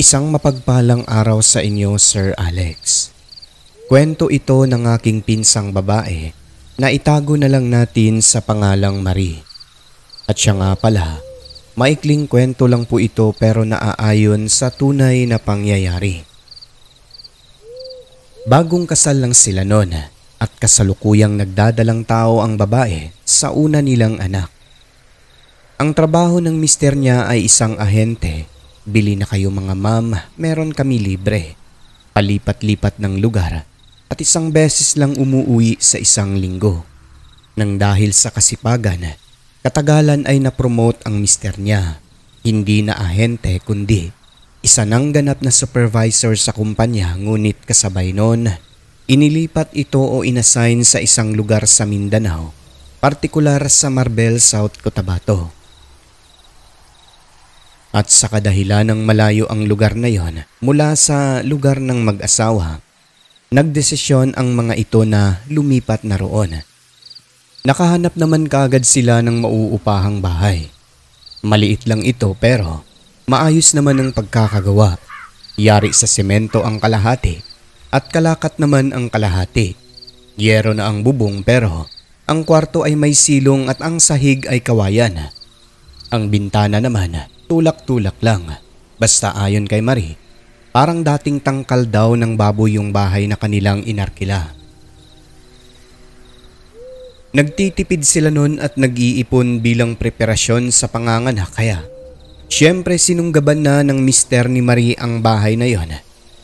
Isang mapagpalang araw sa inyo, Sir Alex. Kwento ito ng aking pinsang babae na itago na lang natin sa pangalang Marie. At siya nga pala, maikling kwento lang po ito pero naaayon sa tunay na pangyayari. Bagong kasal lang sila noon at kasalukuyang nagdadalang tao ang babae sa una nilang anak. Ang trabaho ng mister niya ay isang ahente. Bili na kayo mga ma'am, meron kami libre. Palipat-lipat ng lugar at isang beses lang umuwi sa isang linggo. Nang dahil sa kasipagan, katagalan ay na-promote ang mister niya. Hindi na ahente kundi isa nang ganap na supervisor sa kumpanya, ngunit kasabay noon, inilipat ito o inassign sa isang lugar sa Mindanao, partikular sa Marbel, South Cotabato. At sa kadahilan ng malayo ang lugar na yon mula sa lugar ng mag-asawa, nagdesisyon ang mga ito na lumipat na roon. Nakahanap naman kaagad sila ng mauupahang bahay. Maliit lang ito pero maayos naman ang pagkakagawa. Yari sa semento ang kalahati at kalakat naman ang kalahati. Yero na ang bubong pero ang kwarto ay may silong at ang sahig ay kawayan. Ang bintana naman tulak-tulak lang. Basta ayon kay Marie, parang dating tangkal daw ng baboy yung bahay na kanilang inarkila. Nagtitipid sila noon at nag-iipon bilang preparasyon sa panganganak kaya siyempre sinunggaban na ng mister ni Marie ang bahay na yon.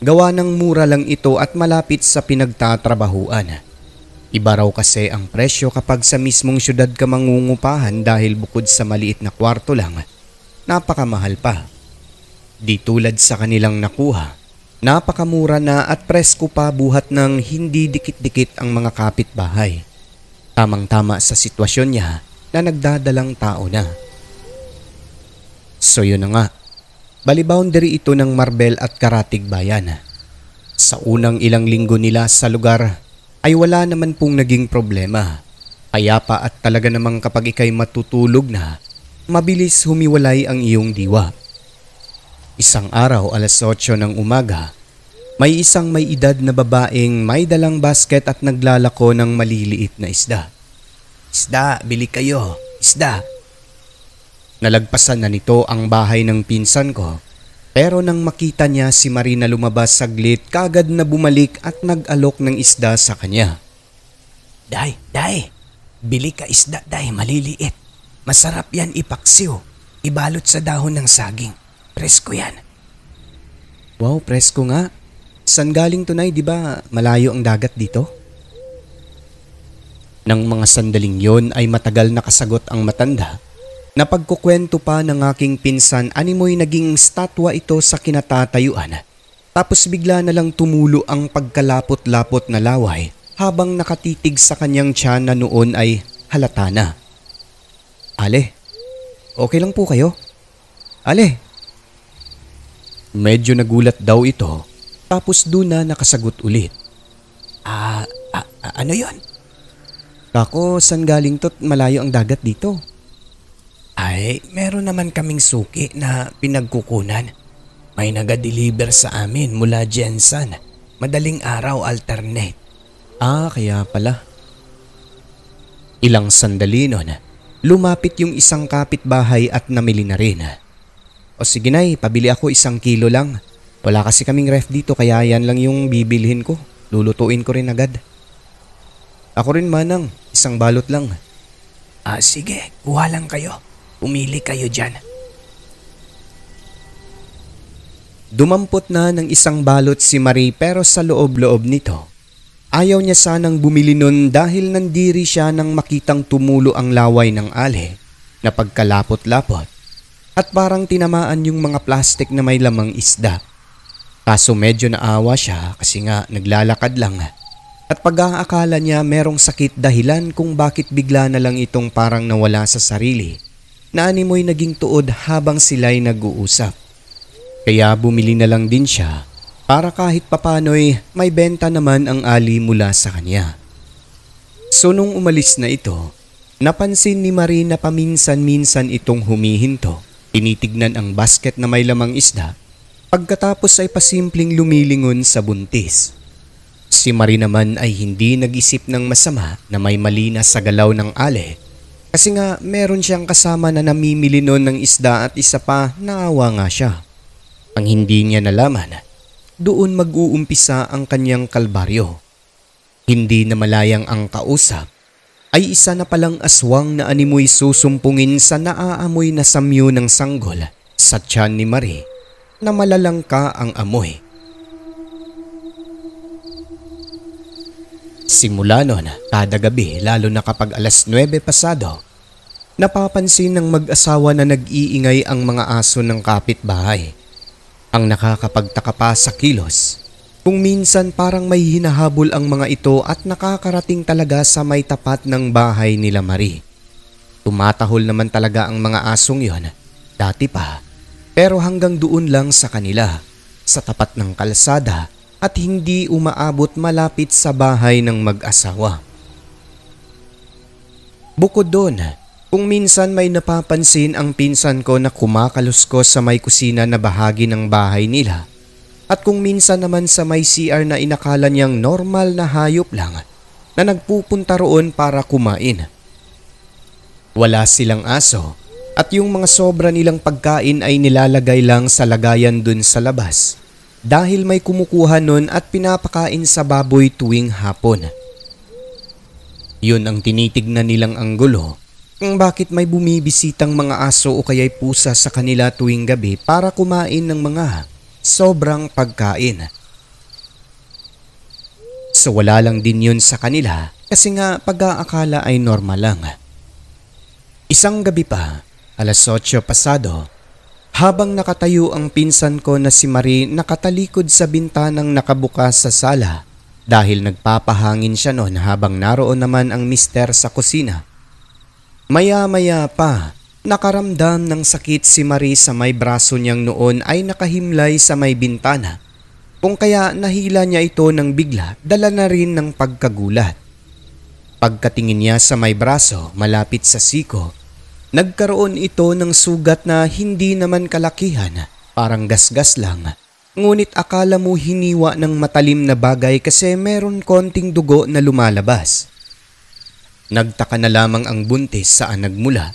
Gawa ng mura lang ito at malapit sa pinagtatrabahuan. Iba raw kasi ang presyo kapag sa mismong syudad ka mangungupahan dahil bukod sa maliit na kwarto lang, napakamahal pa. Di tulad sa kanilang nakuha, napakamura na at presko pa buhat ng hindi dikit-dikit ang mga kapitbahay. Tamang-tama sa sitwasyon niya na nagdadalang tao na. So yun na nga, bali-boundary ito ng Marbel at Karatig Bayan. Sa unang ilang linggo nila sa lugar ay wala naman pong naging problema. Payapa at talaga namang kapag ikay matutulog na, mabilis humiwalay ang iyong diwa. Isang araw 8:00 ng umaga, may isang may edad na babaeng may dalang basket at naglalako ng maliliit na isda. "Isda, bili kayo, isda." Nalagpasan na nito ang bahay ng pinsan ko, pero nang makita niya si Marie na lumabas saglit, kaagad na bumalik at nag-alok ng isda sa kanya. Day, bili ka isda day, maliliit. Masarap yan ipaksiw, ibalot sa dahon ng saging. Presko yan." "Wow, presko nga. San galing tunay, di ba malayo ang dagat dito?" Nang mga sandaling yon ay matagal na kasagot ang matanda. Napagkukwento pa ng aking pinsan, animoy naging statwa ito sa kinatatayuan. Tapos bigla na lang tumulo ang pagkalapot-lapot na laway habang nakatitig sa kanyang tiyan na noon ay halata na. "Ale, okay lang po kayo? Ale." Medyo nagulat daw ito, tapos doon na nakasagot ulit. Ano yon?" "Kako, san galing to't malayo ang dagat dito?" "Ay, meron naman kaming suki na pinagkukunan. May naga-deliver sa amin mula Jensen. Madaling araw alternate." Kaya pala." Ilang sandali noon, lumapit yung isang kapitbahay at namili na rin. "O sige nay, pabili ako 1 kilo lang. Wala kasi kaming ref dito kaya yan lang yung bibilhin ko. Lulutuin ko rin agad." "Ako rin manang, 1 balot lang." Sige, kuha lang kayo. Pumili kayo dyan." Dumampot na ng 1 balot si Marie pero sa loob-loob nito, ayaw niya sanang bumili nun dahil nandiri siya nang makitang tumulo ang laway ng ale na pagkalapot-lapot at parang tinamaan yung mga plastik na may lamang isda. Kaso medyo naawa siya kasi nga naglalakad lang at pag-aakala niya merong sakit dahilan kung bakit bigla na lang itong parang nawala sa sarili na animoy naging tuod habang sila'y nag-uusap. Kaya bumili na lang din siya para kahit papano'y may benta naman ang ali mula sa kanya. So nung umalis na ito, napansin ni Marie na paminsan-minsan itong humihinto, tinitignan ang basket na may lamang isda Pagkatapos ay pasimpleng lumilingon sa buntis. Si Marie naman ay hindi nag-isip ng masama na may mali na sa galaw ng Ale kasi nga meron siyang kasama na namimili noon ng isda at isa pa naawa nga siya. Ang hindi niya nalaman, doon mag-uumpisa ang kanyang kalbaryo. Hindi na malayang ang kausap ay isa na palang aswang na animoy susumpungin sa naaamoy na samyo ng sanggol sa tiyan ni Marie na malalangka ang amoy. Simula noon, kada gabi lalo na kapag 9:00 pasado, napapansin ng mag-asawa na nag-iingay ang mga aso ng kapitbahay. Ang nakakapagtaka pa sa kilos, kung minsan parang may hinahabol ang mga ito at nakakarating talaga sa may tapat ng bahay nila Marie. Tumatahol naman talaga ang mga asong yon, dati pa. Pero hanggang doon lang sa kanila, sa tapat ng kalsada at hindi umaabot malapit sa bahay ng mag-asawa. Bukod doon, kung minsan may napapansin ang pinsan ko na kumakaluskos sa may kusina na bahagi ng bahay nila at kung minsan naman sa may CR na inakala niyang normal na hayop lang na nagpupunta roon para kumain. Wala silang aso. At yung mga sobra nilang pagkain ay nilalagay lang sa lagayan dun sa labas dahil may kumukuha nun at pinapakain sa baboy tuwing hapon. Yun ang tinitignan nilang anggulo kung bakit may bumibisitang mga aso o kaya'y pusa sa kanila tuwing gabi para kumain ng mga sobrang pagkain. So wala lang din yun sa kanila kasi nga pag-aakala ay normal lang. Isang gabi pa, 8:00 pasado, habang nakatayo ang pinsan ko na si Marie nakatalikod sa bintanang nakabukas sa sala dahil nagpapahangin siya noon habang naroon naman ang mister sa kusina. Maya-maya pa, nakaramdam ng sakit si Marie sa may braso niyang noon ay nakahimlay sa may bintana. Kung kaya nahila niya ito ng bigla, dala na rin ng pagkagulat. Pagkatingin niya sa may braso malapit sa siko, nagkaroon ito ng sugat na hindi naman kalakihan, parang gasgas lang. Ngunit akala mo hiniwa ng matalim na bagay kasi meron konting dugo na lumalabas. Nagtaka na lamang ang buntis saan nagmula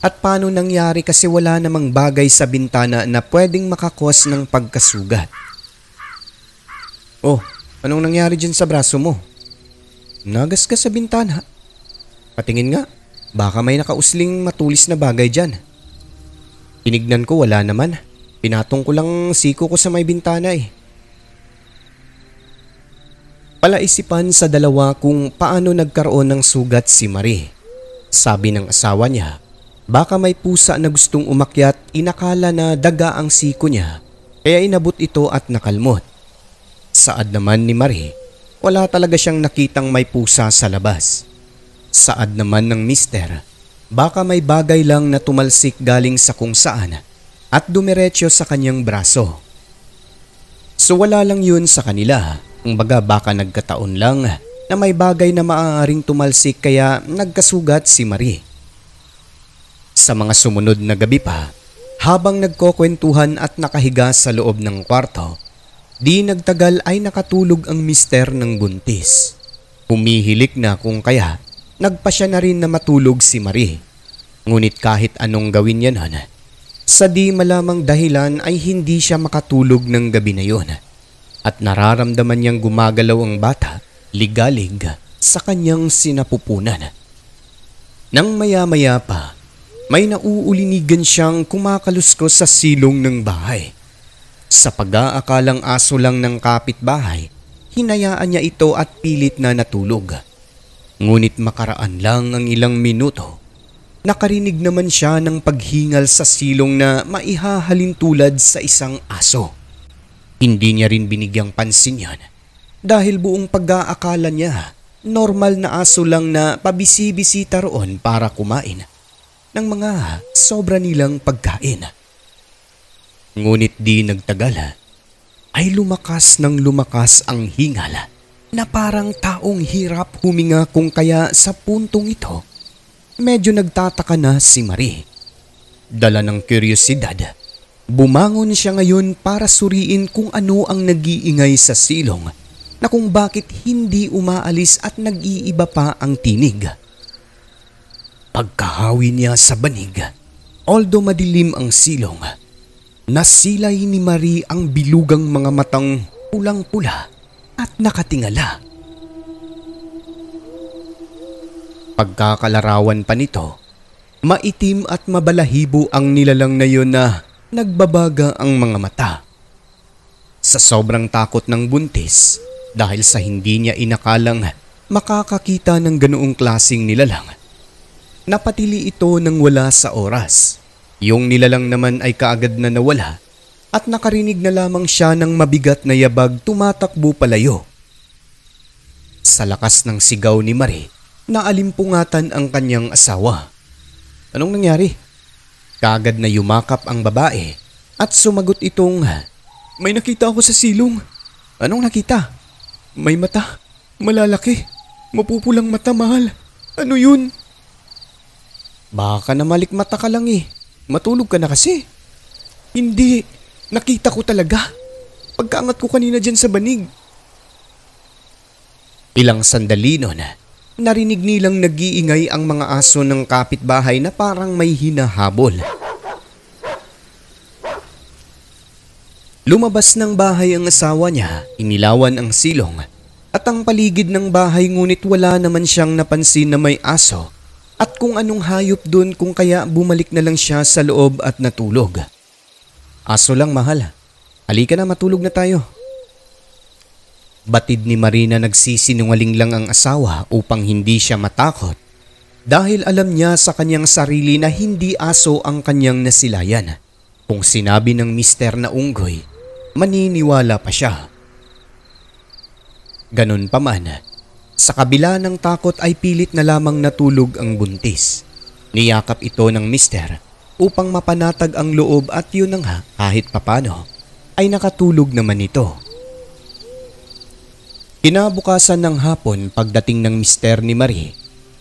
at paano nangyari kasi wala namang bagay sa bintana na pwedeng makakos ng pagkasugat. Oh, anong nangyari dyan sa braso mo? Nagasgas sa bintana. Patingin nga. Baka may nakausling matulis na bagay dyan. Tinignan ko, wala naman. Pinatong ko lang siko ko sa may bintana eh. Palaisipan sa dalawa kung paano nagkaroon ng sugat si Marie. Sabi ng asawa niya, baka may pusa na gustong umakyat, inakala na daga ang siko niya, kaya inabot ito at nakalmot. Saad naman ni Marie, wala talaga siyang nakitang may pusa sa labas. Saad naman ng mister, baka may bagay lang na tumalsik galing sa kung saan at dumiretso sa kanyang braso. So wala lang yun sa kanila, kumbaga baka nagkataon lang na may bagay na maaaring tumalsik kaya nagkasugat si Marie. Sa mga sumunod na gabi pa, habang nagkukwentuhan at nakahiga sa loob ng kwarto, di nagtagal ay nakatulog ang mister ng buntis. Humihilik na kung kaya nagpasya na rin na matulog si Marie. Ngunit kahit anong gawin niya nun, sa di malamang dahilan ay hindi siya makatulog ng gabi na yon. At nararamdaman niyang gumagalaw ang bata, ligalig sa kanyang sinapupunan. Nang maya-maya pa, may nauulinigan siyang kumakaluskos sa silong ng bahay. Sa pag-aakalang aso lang ng kapitbahay, hinayaan niya ito at pilit na natulog. Ngunit makaraan lang ang ilang minuto, nakarinig naman siya ng paghingal sa silong na maihahalin tulad sa isang aso. Hindi niya rin binigyang pansin yan dahil buong pag-aakala niya normal na aso lang na pabisi-bisita roon para kumain ng mga sobra nilang pagkain. Ngunit di nagtagal ay lumakas ng lumakas ang hingal na parang taong hirap huminga kung kaya sa puntong ito, medyo nagtataka na si Marie. Dala ng kuryosidad, Bumangon siya ngayon para suriin kung ano ang nag-iingay sa silong na kung bakit hindi umaalis at nag-iiba pa ang tinig. Pagkahawi niya sa banig, although madilim ang silong, nasilay ni Marie ang bilugang mga matang pulang-pula at nakatingala. Pagkakalarawan pa nito, maitim at mabalahibo ang nilalang na yun na nagbabaga ang mga mata. Sa sobrang takot ng buntis dahil sa hindi niya inakalang makakakita ng ganoong klaseng nilalang, napatili ito nang wala sa oras. Yung nilalang naman ay kaagad na nawala at nakarinig na lamang siya ng mabigat na yabag tumatakbo palayo. Sa lakas ng sigaw ni Marie, naalimpungatan ang kanyang asawa. Anong nangyari? Kaagad na yumakap ang babae at sumagot itong, "May nakita ako sa silong." "Anong nakita?" "May mata, malalaki, mapupulang mata, mahal." "Ano yun?" "Baka na malikmata ka lang eh. Matulog ka na kasi." "Hindi, nakita ko talaga. Pagkaangat ko kanina dyan sa banig." Ilang sandali nun, narinig nilang nag-iingay ang mga aso ng kapitbahay na parang may hinahabol. Lumabas ng bahay ang asawa niya, inilawan ang silong at ang paligid ng bahay, ngunit wala naman siyang napansin na may aso at kung anong hayop dun, kung kaya bumalik na lang siya sa loob at natulog. "Aso lang, mahal. Halika na, matulog na tayo." Batid ni Marina, nagsisinungaling lang ang asawa upang hindi siya matakot dahil alam niya sa kanyang sarili na hindi aso ang kanyang nasilayan. Kung sinabi ng mister na unggoy, maniniwala pa siya. Ganun pa man, sa kabila ng takot ay pilit na lamang natulog ang buntis. Niyakap ito ng mister upang mapanatag ang loob at yun na nga, kahit papano ay nakatulog naman ito. Kinabukasan ng hapon, pagdating ng mister ni Marie,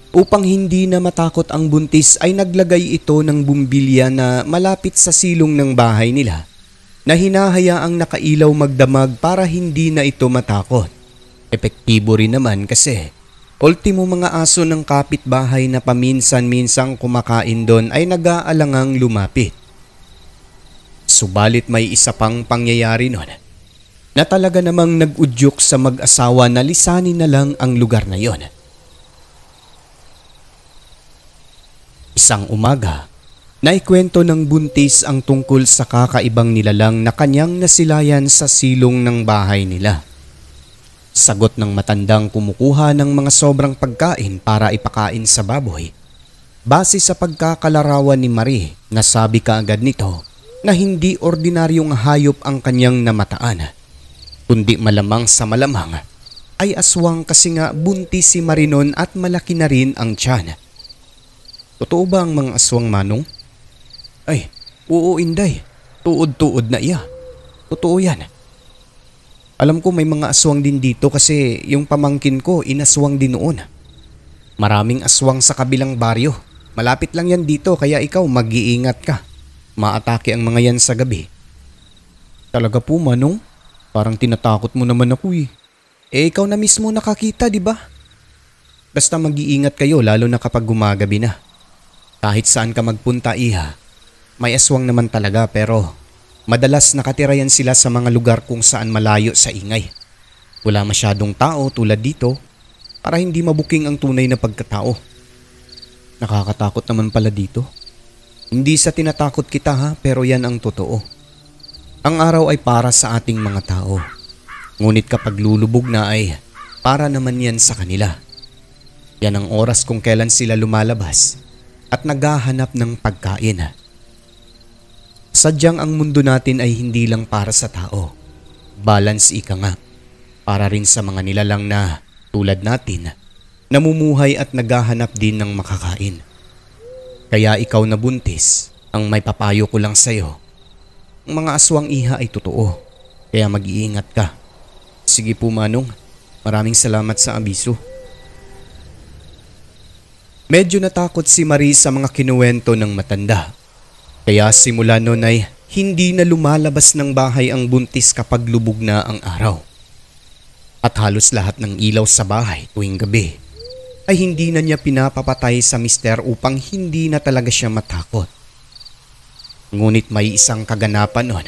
upang hindi na matakot ang buntis ay naglagay ito ng bumbilya na malapit sa silong ng bahay nila na hinahayaang nakailaw magdamag para hindi na ito matakot. Epektibo rin naman kasi ultimo mga aso ng kapitbahay na paminsan-minsang kumakain doon ay nag-aalangang lumapit. Subalit may isa pang pangyayari noon na talaga namang nag-udyok sa mag-asawa na lisanin na lang ang lugar na yon. Isang umaga, naikwento ng buntis ang tungkol sa kakaibang nilalang na kanyang nasilayan sa silong ng bahay nila. Sagot ng matandang kumukuha ng mga sobrang pagkain para ipakain sa baboy. Base sa pagkakalarawan ni Marie, nasabi kaagad nito na hindi ordinaryong hayop ang kanyang namataan, kundi malamang sa malamang ay aswang kasi nga buntis si Marinon at malaki na rin ang tiyan. Totoo ba ang mga aswang, Manong? Ay, oo Inday. Tuod-tuod na iya. Totoo yan. Alam ko may mga aswang din dito kasi yung pamangkin ko inaswang din noon. Maraming aswang sa kabilang baryo. Malapit lang yan dito kaya ikaw mag-iingat ka. Maatake ang mga yan sa gabi. Talaga po, Manong? Parang tinatakot mo naman ako eh. Ikaw na mismo nakakita, di ba? Basta mag-iingat kayo lalo na kapag gumagabi na. Kahit saan ka magpunta, iha, may aswang naman talaga pero madalas nakatira yan sila sa mga lugar kung saan malayo sa ingay. Wala masyadong tao tulad dito para hindi mabuking ang tunay na pagkatao. Nakakatakot naman pala dito. Hindi sa tinatakot kita ha, pero yan ang totoo. Ang araw ay para sa ating mga tao. Ngunit kapag lulubog na ay para naman yan sa kanila. Yan ang oras kung kailan sila lumalabas at naghahanap ng pagkain. Sadyang ang mundo natin ay hindi lang para sa tao. Balance ika nga. Para rin sa mga nilalang na tulad natin, namumuhay at naghahanap din ng makakain. Kaya ikaw na buntis, ang may papayo ko lang sa'yo. Ang mga aswang iha ay totoo, kaya mag-iingat ka. Sige po, Manong, maraming salamat sa abiso. Medyo natakot si Marie sa mga kinuwento ng matanda. Kaya simula noon ay hindi na lumalabas ng bahay ang buntis kapag lubog na ang araw. At halos lahat ng ilaw sa bahay tuwing gabi ay hindi na niya pinapapatay sa mister upang hindi na talaga siya matakot. Ngunit may isang kaganapan noon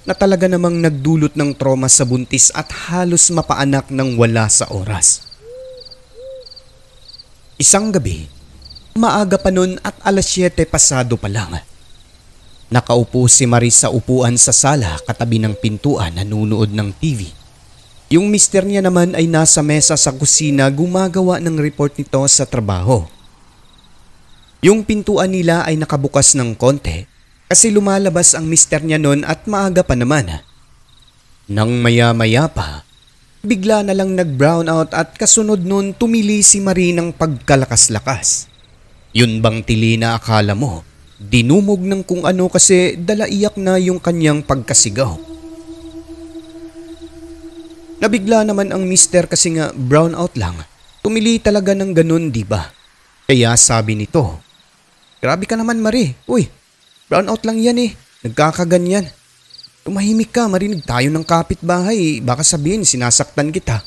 na talaga namang nagdulot ng trauma sa buntis at halos mapaanak ng wala sa oras. Isang gabi, maaga pa nun at alas 7 pasado pa lang. Nakaupo si Marie sa upuan sa sala katabi ng pintuan nanunood ng TV. Yung mister niya naman ay nasa mesa sa kusina gumagawa ng report nito sa trabaho. Yung pintuan nila ay nakabukas ng konti kasi lumalabas ang mister niya nun at maaga pa naman. Nang maya-maya pa, bigla na lang nag-brown out at kasunod nun tumili si Marie ng pagkalakas-lakas. Yun bang tili na akala mo, dinumog ng kung ano kasi dalaiyak na yung kanyang pagkasigaw. Nabigla naman ang mister kasi nga brown out lang. Tumili talaga ng ganun, diba? Kaya sabi nito, "Grabe ka naman, Marie. Uy, brown out lang yan eh. Nagkakaganyan. Tumahimik ka, marinig tayo ng kapitbahay. Baka sabihin sinasaktan kita."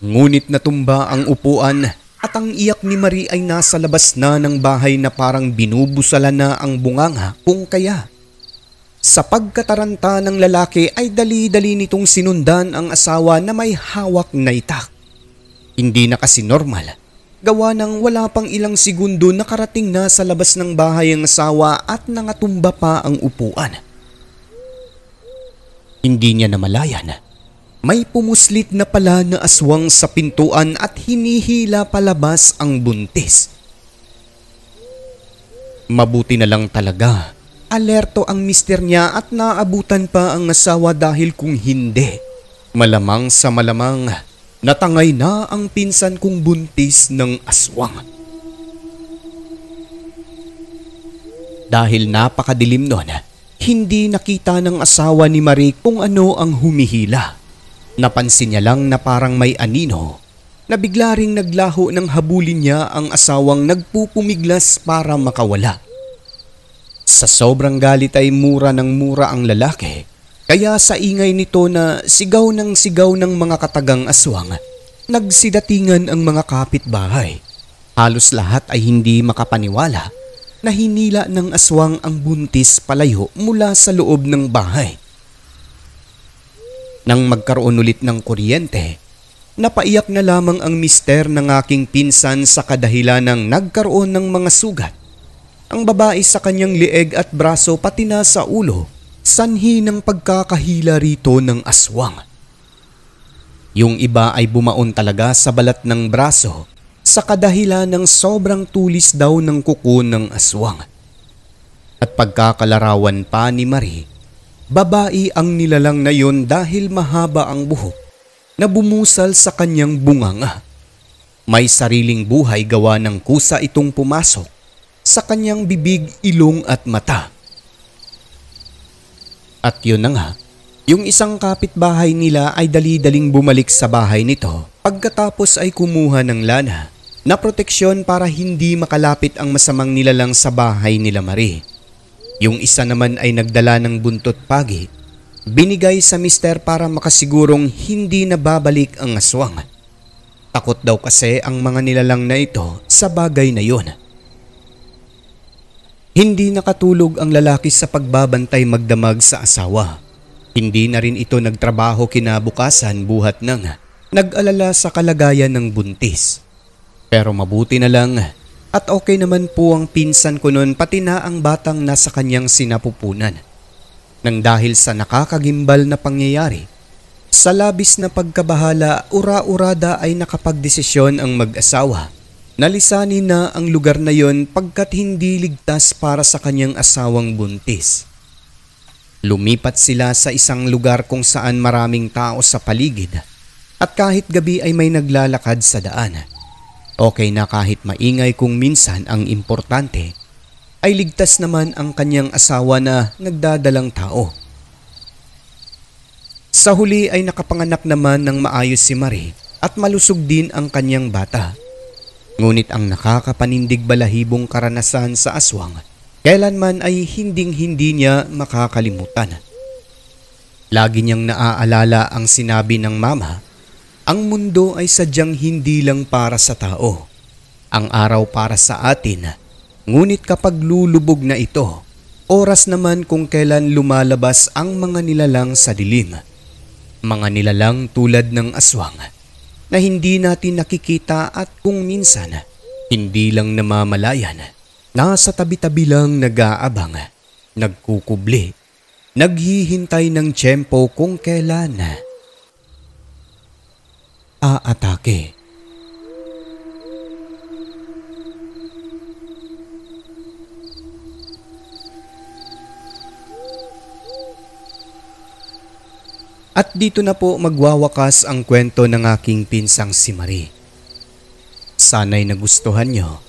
Ngunit natumba ang upuan at ang iyak ni Marie ay nasa labas na ng bahay na parang binubusala na ang bunganga kung kaya. Sa pagkataranta ng lalaki ay dali-dali nitong sinundan ang asawa na may hawak na itak. Hindi na kasi normal. Gawa ng wala pang ilang segundo nakarating na sa labas ng bahay ang asawa at nangatumba pa ang upuan. Hindi niya namalayan. May pumuslit na pala na aswang sa pintuan at hinihila palabas ang buntis. Mabuti na lang talaga. Alerto ang mister niya at naabutan pa ang asawa dahil kung hindi, malamang sa malamang natangay na ang pinsan kong buntis ng aswang. Dahil napakadilim nun, hindi nakita ng asawa ni Marie kung ano ang humihila. Napansin niya lang na parang may anino na bigla ring naglaho ng habulin niya ang asawang nagpupumiglas para makawala. Sa sobrang galit ay mura ng mura ang lalaki, kaya sa ingay nito na sigaw ng mga katagang aswang, nagsidatingan ang mga kapitbahay. Halos lahat ay hindi makapaniwala na hinila ng aswang ang buntis palayo mula sa loob ng bahay. Nang magkaroon ulit ng kuryente, napaiyak na lamang ang mister ng aking pinsan sa kadahilan ng nagkaroon ng mga sugat. Ang babae sa kanyang lieg at braso pati na sa ulo, sanhi ng pagkakahila rito ng aswang. Yung iba ay bumaon talaga sa balat ng braso sa kadahilan ng sobrang tulis daw ng kuko ng aswang. At pagkakalarawan pa ni Marie, babae ang nilalang na yun dahil mahaba ang buhok na bumusal sa kanyang bunganga. May sariling buhay gawa ng kusa itong pumasok sa kanyang bibig, ilong at mata. At yun na nga, yung isang kapitbahay nila ay dali-daling bumalik sa bahay nito pagkatapos ay kumuha ng lana na proteksyon para hindi makalapit ang masamang nilalang sa bahay nila Marie. Yung isa naman ay nagdala ng buntot pagi, binigay sa mister para makasigurong hindi na babalik ang aswang. Takot daw kasi ang mga nilalang na ito sa bagay na yun. Hindi nakatulog ang lalaki sa pagbabantay magdamag sa asawa. Hindi na rin ito nagtrabaho kinabukasan buhat nang nag-alala sa kalagayan ng buntis. Pero mabuti na lang at okay naman po ang pinsan ko noon pati na ang batang nasa kanyang sinapupunan. Nang dahil sa nakakagimbal na pangyayari, sa labis na pagkabahala, ura-urada ay nakapagdesisyon ang mag-asawa. Nalisanin na ang lugar na yon pagkat hindi ligtas para sa kanyang asawang buntis. Lumipat sila sa isang lugar kung saan maraming tao sa paligid at kahit gabi ay may naglalakad sa daan. Okay na kahit maingay kung minsan, ang importante ay ligtas naman ang kanyang asawa na nagdadalang tao. Sa huli ay nakapanganak naman ng maayos si Marie at malusog din ang kanyang bata. Ngunit ang nakakapanindig balahibong karanasan sa aswang, kailanman ay hinding-hindi niya makakalimutan. Lagi niyang naaalala ang sinabi ng mama, ang mundo ay sadyang hindi lang para sa tao. Ang araw para sa atin, ngunit kapag lulubog na ito, oras naman kung kailan lumalabas ang mga nilalang sa dilim. Mga nilalang tulad ng aswang na hindi natin nakikita at kung minsan hindi lang namamalayan. Nasa tabi-tabi lang nag-aabang, nagkukubli, naghihintay ng tiyempo kung kailan aatake. At dito na po magwawakas ang kwento ng aking pinsang si Marie. Sana'y nagustuhan nyo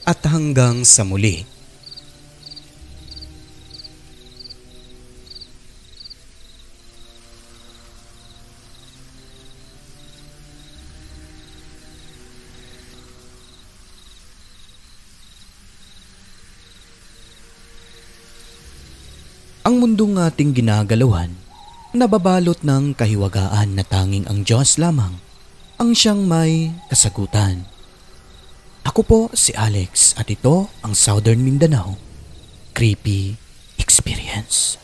at hanggang sa muli. Ang mundong ating ginagalawan, nababalot ng kahiwagaan na tanging ang Diyos lamang ang siyang may kasagutan. Ako po si Alex at ito ang Southern Mindanao Creepy Experience.